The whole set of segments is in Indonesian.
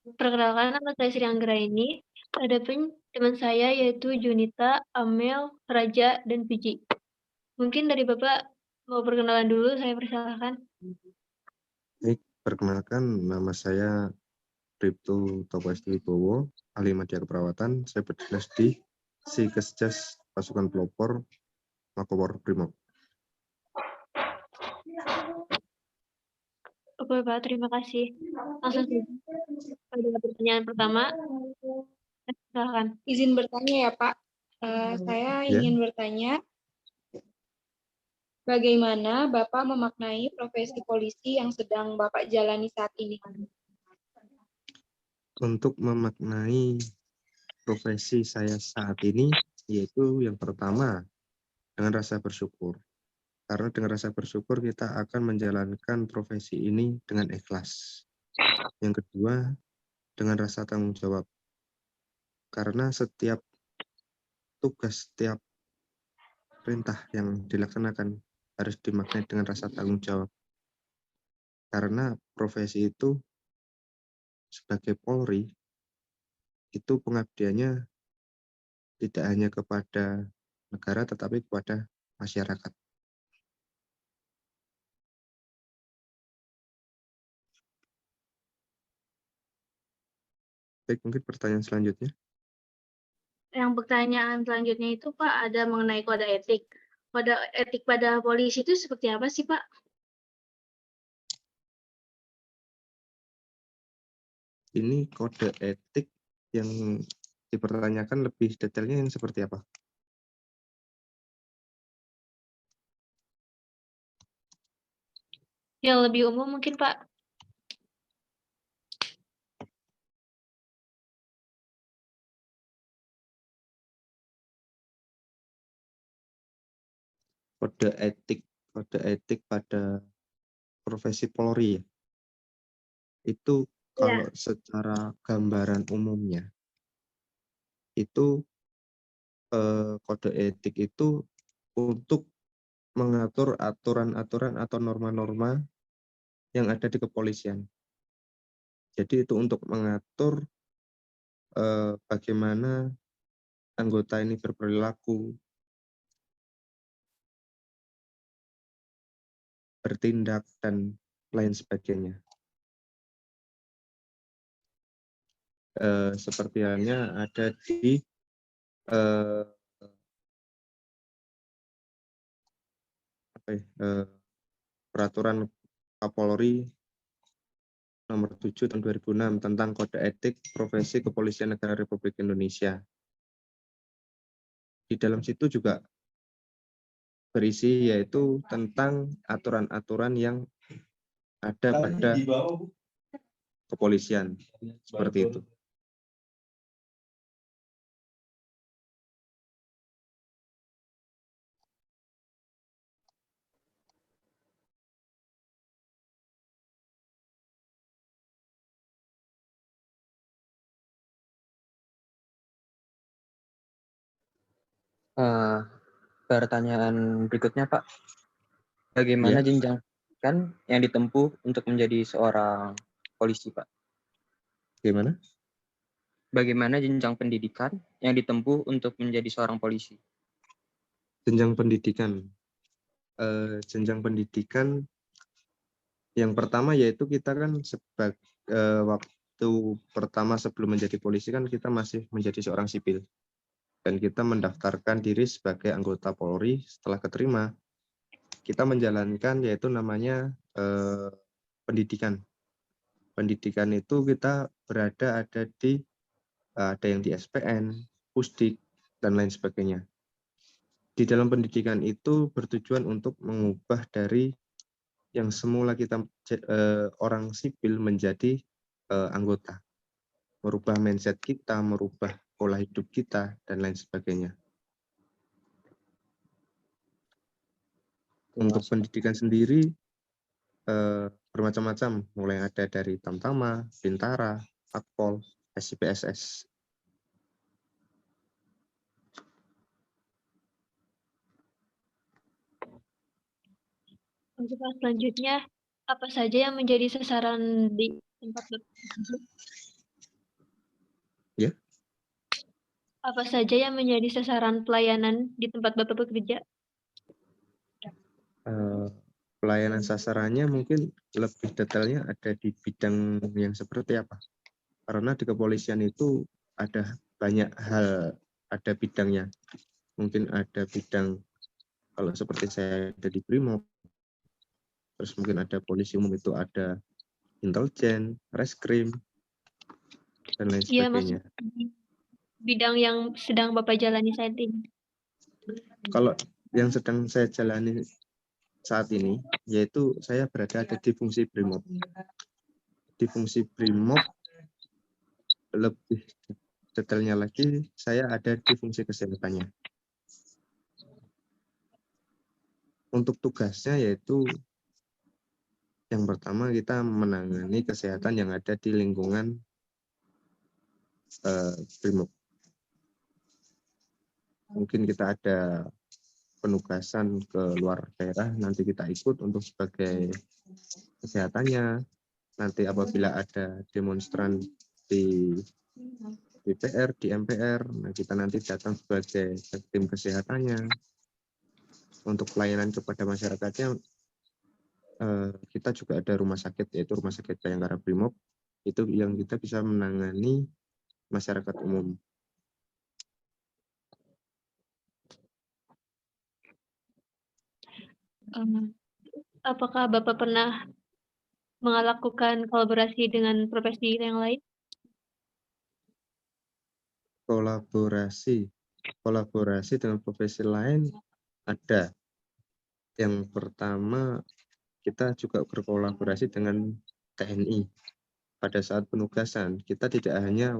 Perkenalkan, nama saya Sri Anggraini. Hadapin teman saya yaitu Junita, Amel, Raja, dan Viji. Mungkin dari Bapak mau perkenalan dulu, saya persilahkan. Baik, perkenalkan nama saya Bribtu Topasti Wibowo, ahli media keperawatan. Saya berdinas di Sikesjas Pasukan Pelopor Makopor Brimob. Oke Pak, terima kasih. Langsung saja pada pertanyaan pertama. Silakan. Izin bertanya ya Pak. Saya Ya. ingin bertanya, bagaimana Bapak memaknai profesi polisi yang sedang Bapak jalani saat ini? Untuk memaknai profesi saya saat ini, yaitu yang pertama, dengan rasa bersyukur. Karena dengan rasa bersyukur kita akan menjalankan profesi ini dengan ikhlas. Yang kedua, dengan rasa tanggung jawab. Karena setiap tugas, setiap perintah yang dilaksanakan harus dimaknai dengan rasa tanggung jawab. Karena profesi itu sebagai Polri, itu pengabdiannya tidak hanya kepada negara, tetapi kepada masyarakat. Baik, mungkin pertanyaan selanjutnya. Yang pertanyaan selanjutnya itu Pak, ada mengenai kode etik. Kode etik pada polisi itu seperti apa sih Pak? Ini kode etik yang dipertanyakan lebih detailnya yang seperti apa? Yang lebih umum mungkin Pak. Kode etik pada profesi Polri ya. Itu kalau secara gambaran umumnya, itu kode etik itu untuk mengatur aturan-aturan atau norma-norma yang ada di kepolisian. Jadi itu untuk mengatur bagaimana anggota ini berperilaku, bertindak, dan lain sebagainya. Seperti halnya ada di peraturan Kapolri nomor 7 tahun 2006 tentang kode etik profesi kepolisian negara Republik Indonesia. Di dalam situ juga berisi yaitu tentang aturan-aturan yang ada pada kepolisian, seperti itu. Pertanyaan berikutnya, Pak. Bagaimana jenjang pendidikan yang ditempuh untuk menjadi seorang polisi, Pak? Gimana? Bagaimana jenjang pendidikan yang ditempuh untuk menjadi seorang polisi? Jenjang pendidikan. Jenjang pendidikan yang pertama yaitu kita kan sebagai waktu pertama sebelum menjadi polisi kan kita masih menjadi seorang sipil. Dan kita mendaftarkan diri sebagai anggota Polri. Setelah keterima, kita menjalankan yaitu namanya pendidikan. Pendidikan itu kita berada ada yang di SPN, Pusdik, dan lain sebagainya. Di dalam pendidikan itu bertujuan untuk mengubah dari yang semula kita orang sipil menjadi anggota. Merubah mindset kita, merubah pola hidup kita, dan lain sebagainya. Untuk pendidikan sendiri bermacam-macam, mulai ada dari Tamtama, Bintara, Akpol, SIPSS. Untuk selanjutnya, apa saja yang menjadi sasaran di tempat tersebut? Apa saja yang menjadi sasaran pelayanan di tempat Bapak bekerja? Pelayanan sasarannya mungkin lebih detailnya ada di bidang yang seperti apa. Karena di kepolisian itu ada banyak hal, ada bidangnya. Mungkin ada bidang, kalau seperti saya ada di Brimob, terus mungkin ada polisi umum itu ada intelijen, reskrim, dan lain Iya, sebagainya. bidang yang sedang Bapak jalani saat ini. Kalau yang sedang saya jalani saat ini, yaitu saya berada di fungsi Brimob. Di fungsi Brimob, lebih detailnya lagi, saya ada di fungsi kesehatannya. Untuk tugasnya yaitu yang pertama kita menangani kesehatan yang ada di lingkungan Brimob. Mungkin kita ada penugasan ke luar daerah, nanti kita ikut untuk sebagai kesehatannya. Nanti apabila ada demonstran di DPR, di MPR, nah kita nanti datang sebagai tim kesehatannya. Untuk pelayanan kepada masyarakatnya, kita juga ada rumah sakit, yaitu Rumah Sakit Bayangkara Brimob, itu yang kita bisa menangani masyarakat umum. Apakah Bapak pernah melakukan kolaborasi dengan profesi yang lain? Kolaborasi dengan profesi lain ada. Yang pertama, kita juga berkolaborasi dengan TNI pada saat penugasan. Kita tidak hanya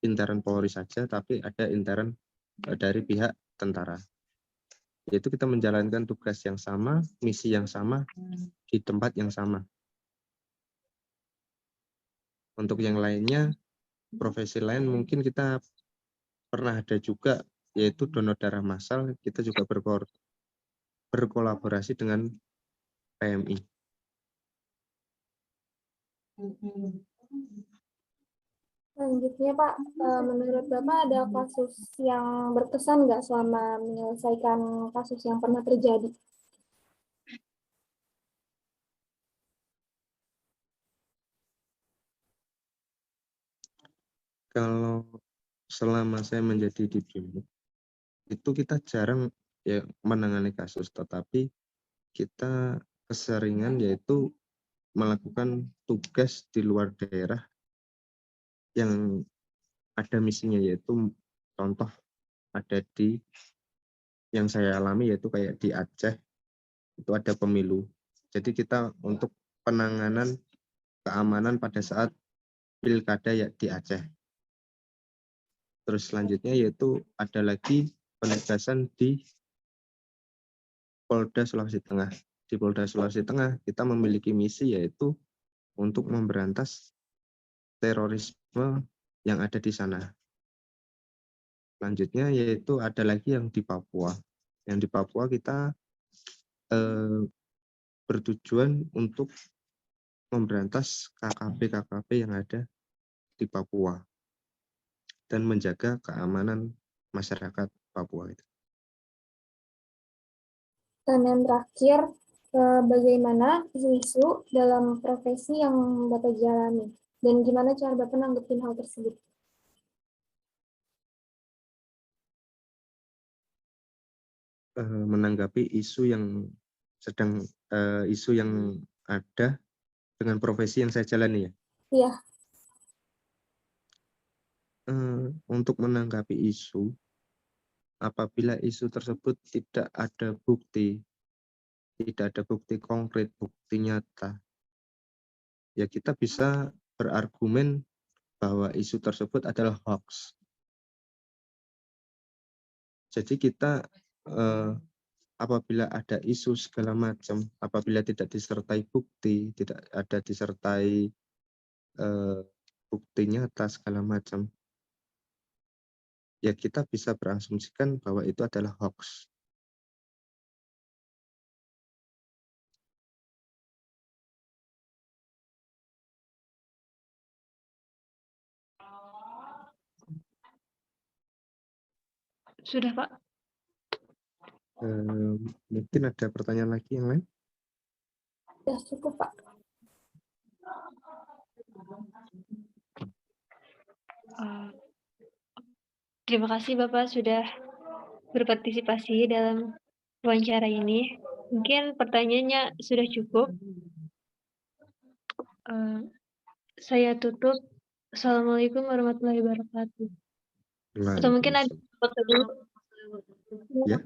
intern Polri saja, tapi ada intern dari pihak tentara. Yaitu kita menjalankan tugas yang sama, misi yang sama, di tempat yang sama. Untuk yang lainnya, profesi lain mungkin kita pernah ada juga, yaitu donor darah massal. Kita juga berkolaborasi dengan PMI. Selanjutnya Pak, menurut Bapak ada kasus yang berkesan nggak selama menyelesaikan kasus yang pernah terjadi? Kalau selama saya menjadi di Brimob, itu kita jarang ya menangani kasus, tetapi kita keseringan yaitu melakukan tugas di luar daerah yang ada misinya, yaitu contoh ada di yang saya alami yaitu kayak di Aceh itu ada pemilu. Jadi kita untuk penanganan keamanan pada saat pilkada ya di Aceh. Terus selanjutnya yaitu ada lagi penugasan di Polda Sulawesi Tengah. Di Polda Sulawesi Tengah kita memiliki misi yaitu untuk memberantas terorisme yang ada di sana. Selanjutnya yaitu ada lagi yang di Papua. Yang di Papua kita bertujuan untuk memberantas KKP yang ada di Papua dan menjaga keamanan masyarakat Papua itu. Dan yang terakhir, bagaimana isu-isu dalam profesi yang Bapak jalani? Dan gimana cara Bapak nanggepin hal tersebut? Menanggapi isu yang ada dengan profesi yang saya jalani ya. Iya. Untuk menanggapi isu, apabila isu tersebut tidak ada bukti konkret, bukti nyata, ya kita bisa berargumen bahwa isu tersebut adalah hoax. Jadi kita apabila ada isu segala macam, apabila tidak disertai bukti, tidak ada disertai bukti nyata segala macam, ya kita bisa berasumsikan bahwa itu adalah hoax. Sudah, Pak. Mungkin ada pertanyaan lagi yang lain? Sudah cukup, Pak. Terima kasih Bapak sudah berpartisipasi dalam wawancara ini. Mungkin pertanyaannya sudah cukup. Saya tutup. Assalamualaikum warahmatullahi wabarakatuh. Atau mungkin ada Waalaikumsalam. foto dulu. Ya.